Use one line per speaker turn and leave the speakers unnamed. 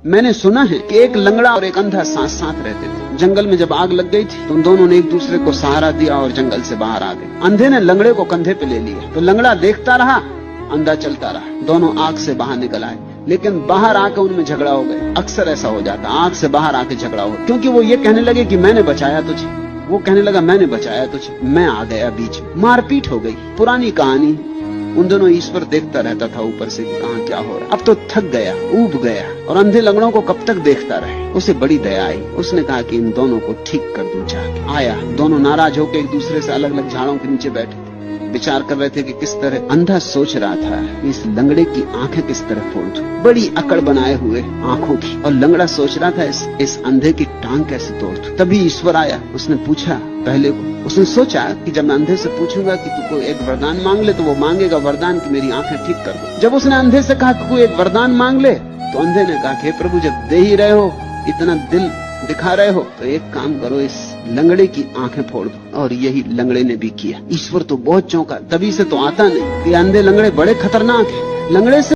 मैंने सुना है कि एक लंगड़ा और एक अंधा साथ साथ रहते थे। जंगल में जब आग लग गई थी तो उन दोनों ने एक दूसरे को सहारा दिया और जंगल से बाहर आ गए। अंधे ने लंगड़े को कंधे पे ले लिया तो लंगड़ा देखता रहा, अंधा चलता रहा। दोनों आग से बाहर निकल आए, लेकिन बाहर आकर उनमें झगड़ा हो गया। अक्सर ऐसा हो जाता, आग से बाहर आके झगड़ा हो, क्योंकि वो ये कहने लगे कि मैंने बचाया तुझे, वो कहने लगा मैंने बचाया तुझे, मैं आ गया बीच में। मारपीट हो गई। पुरानी कहानी। उन दोनों ईश्वर देखता रहता था ऊपर से कि कहां क्या हो रहा। अब तो थक गया, ऊब गया, और अंधे लंगड़ों को कब तक देखता रहे। उसे बड़ी दया आई। उसने कहा कि इन दोनों को ठीक कर दूं जाके। आया, दोनों नाराज होकर एक दूसरे से अलग अलग झाड़ों के नीचे बैठे विचार कर रहे थे कि किस तरह। अंधा सोच रहा था इस लंगड़े की आंखें किस तरह फोड़ दूं, बड़ी अकड़ बनाए हुए आंखों की, और लंगड़ा सोच रहा था इस अंधे की टांग कैसे तोड़ दूं। तभी ईश्वर आया। उसने पूछा पहले को, उसने सोचा कि जब मैं अंधे से पूछूंगा कि तू कोई एक वरदान मांग ले तो वो मांगेगा वरदान कि मेरी आंखें ठीक कर दो। जब उसने अंधे से कहा कि कोई एक वरदान मांग ले तो अंधे ने कहा कि प्रभु जब दे ही रहे हो, इतना दिल दिखा रहे हो, तो एक काम करो, इस लंगड़े की आंखें फोड़ दो। और यही लंगड़े ने भी किया। ईश्वर तो बहुत चौंका। तभी से तो आता नहीं कि अंधे लंगड़े बड़े खतरनाक हैं। लंगड़े से